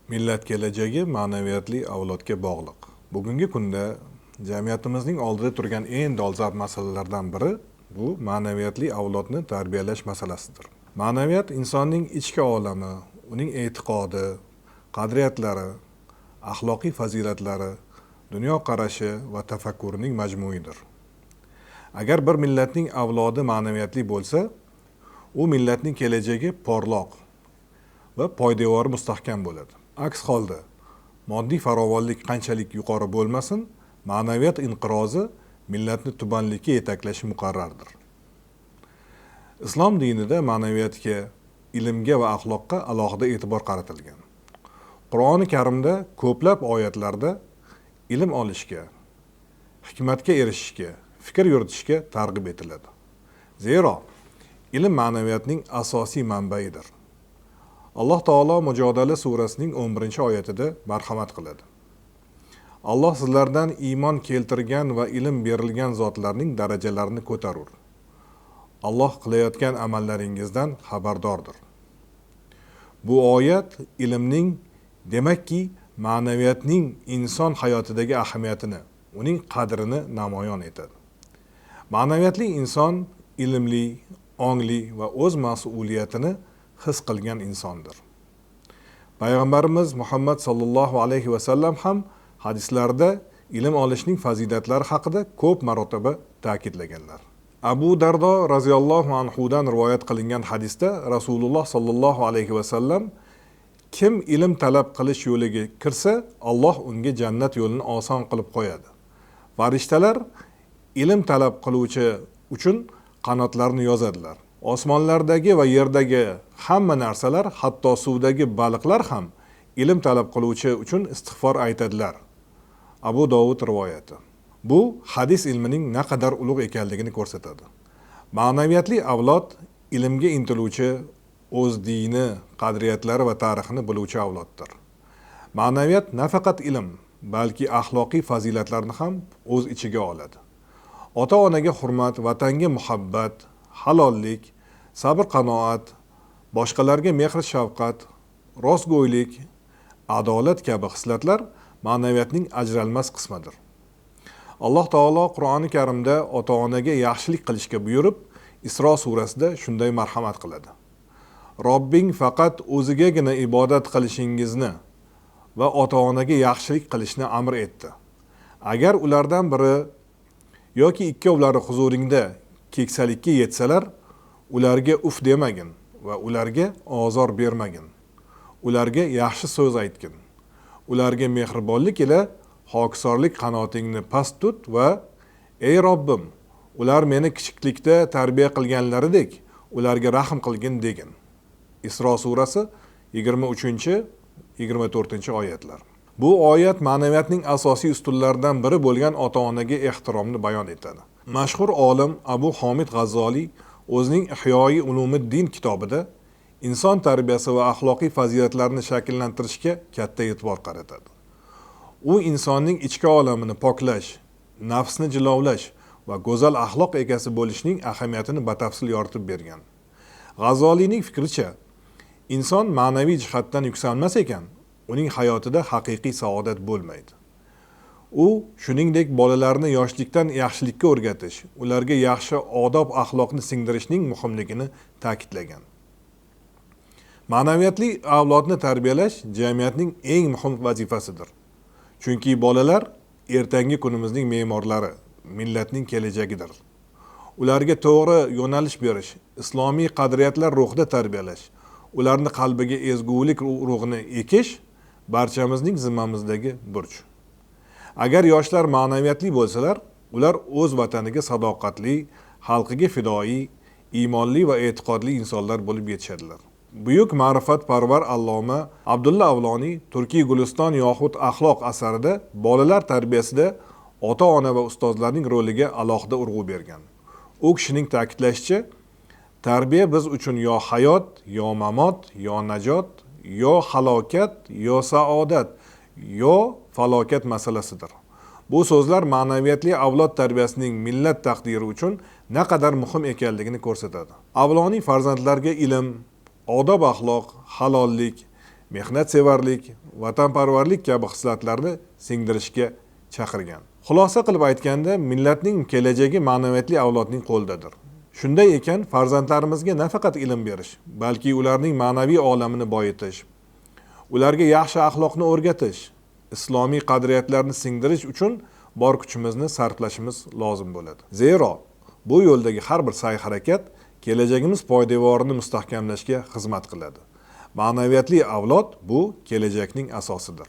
Millat kelajagi ma'naviyatli avlodga bog'liq. Bugungi kunda jamiyatimizning oldida turgan eng dolzarb masalalardan biri bu ma'naviyatli avlodni tarbiyalash masalasidir. Ma'naviyat insonning ichki olami, uning e'tiqodi, qadriyatlari, axloqiy fazilatlari, dunyoqarashi va tafakkurining majmuidir. Agar bir millatning avlodi ma'naviyatli bo'lsa, u millatning kelajagi porloq va poydevori mustahkam bo'ladi. Aks holda, moddiy farovonlik qanchalik yuqori bo'lmasin, ma'naviyat inqirozi millatni tubanlikka yetaklashi muqarrardir. Islom dinida ma'naviyatga, ilmga va axloqqa alohida e'tibor qaratilgan. Qur'oni Karimda ko'plab oyatlarda ilm olishga, hikmatga erishishga, fikr yuritishga targ'ib etiladi. Zero, ilm ma'naviyatning asosiy manbaidir. Alloh taolo Mujodala surasining 11-oyatida marhamat qiladi. Alloh sizlardan iymon keltirgan va ilm berilgan zotlarning darajalarini ko'tarur. Alloh qilayotgan amallaringizdan xabardordir. Bu oyat ilmning, demakki, ma'naviyatning inson hayotidagi ahamiyatini, uning qadrini namoyon etadi. Ma'naviyatli inson ilmli, ongli va o'z mas'uliyatini his qilgan insondir. Payg'ambarimiz Muhammad sallallohu alayhi va sallam ham hadislarda ilm olishning fazilatlari haqida ko'p marotaba ta'kidlaganlar. Abu Dardo raziyallohu anhudan rivoyat qilingan hadisda Rasululloh sallallohu alayhi va sallam kim ilm talab qilish yo'liga kirsa, Alloh unga jannat yo'lini oson qilib qo'yadi. Farishtalar ilm talab qiluvchi uchun qanotlarini yozadilar. Osmonlardagi va yerdagi hamma narsalar, hatto suvdagi baliqlar ham ilm talab qiluvchi uchun istig'for aytadilar. Abu Dovud rivoyati. Bu hadis ilmining naqadar ulug' ekanligini ko'rsatadi. Ma'naviyatli avlod ilmga intiluvchi, o'z dini, qadriyatlari va tarixini biluvchi avloddir. Ma'naviyat nafaqat ilm, balki axloqiy fazilatlarni ham o'z ichiga oladi. Ota-onaga hurmat, vatanga muhabbat, halollik, sabr-qanoat, boshqalarga mehr-shafqat, rostgo'ylik, adolat kabi xislatlar ma'naviyatning ajralmas qismidir. Alloh taolo Qur'oni Karimda ota-onaga yaxshilik qilishga buyurib, Isro surasida shunday marhamat qiladi. Robbing faqat o'zigagina ibodat qilishingizni va ota-onaga yaxshilik qilishni amr etdi. Agar ulardan biri yoki ikkovlari huzuringda keksalikka yetsalar, ularga uf demagin va ularga ozor bermagin. Ularga yaxshi so'z aytgin. Ularga mehribonlik ila hokisorlik qanotingni past tut va ey Robbim, ular meni kichiklikda tarbiya qilganlaridek ularga rahm qilgin degin. Isro surasi 23-24-oyatlar. Bu oyat ma'naviyatning asosiy ustunlaridan biri bo'lgan ota-onaga ehtiromni bayon etadi. Mashhur olim Abu Homid G'azzoliy o'zining Ihyoyi Ulumuddin kitobida inson tarbiyasi va axloqiy fazilatlarini shakllantirishga katta e'tibor qaratadi. U insonning ichki olamini poklash, nafsni jilovlash va go'zal axloq egasi bo'lishning ahamiyatini batafsil yoritib bergan. G'azzoliyning fikricha, inson ma'naviy jihatdan yuksalmas ekan, uning hayotida haqiqiy saodat bo'lmaydi. U shuningdek bolalarni yoshlikdan yaxshilikka o'rgatish, ularga yaxshi odob axloqni singdirishning muhimligini ta'kidlagan. Ma'naviyatli avlodni tarbiyalash jamiyatning eng muhim vazifasidir. Chunki bolalar ertangi kunimizning me'morlari, millatning kelajagidir. Ularga to'g'ri yo'nalish berish, islomiy qadriyatlar ruhida tarbiyalash, ularni qalbiga ezgulik ruhini ekish barchamizning zimmamizdagi burch. Agar yoshlar ma'naviyatli bo'lsalar, ular o'z vataniga sadoqatli, xalqiga fidoyi, iymonli va e'tiqodli insonlar bo'lib yetishadilar. Buyuk ma'rifatparvar alloma Abdulla Avloniy Turkiy Guliston yoxud axloq asarida bolalar tarbiyasida ota-ona va ustozlarning roliga alohida urg'u bergan. U kishining ta'kidlashicha, tarbiya biz uchun yo hayot, yo mamot, yo najot, yo halokat, yo saodat, yo falokat masalasidir. Bu so'zlar ma'naviyatli avlod tarbiyasining millat taqdiri uchun naqadar muhim ekanligini ko'rsatadi. Avloniy farzandlarga ilm, odob axloq, halollik, mehnatsevarlik, vatanparvarlik kabi hislatlarni singdirishga chaqirgan. Xulosa qilib aytganda, millatning kelajagi ma'naviyatli avlodning qo'lidadir. Shunday ekan, farzandlarimizga nafaqat ilm berish, balki ularning ma'naviy olamini boyitish, ularga yaxshi axloqni o'rgatish, islomiy qadriyatlarni singdirish uchun bor kuchimizni sarflashimiz lozim bo'ladi. Zero, bu yo'ldagi har bir sa'y-harakat kelajagimiz poydevorini mustahkamlashga xizmat qiladi. Ma'naviyatli avlod bu kelajakning asosidir.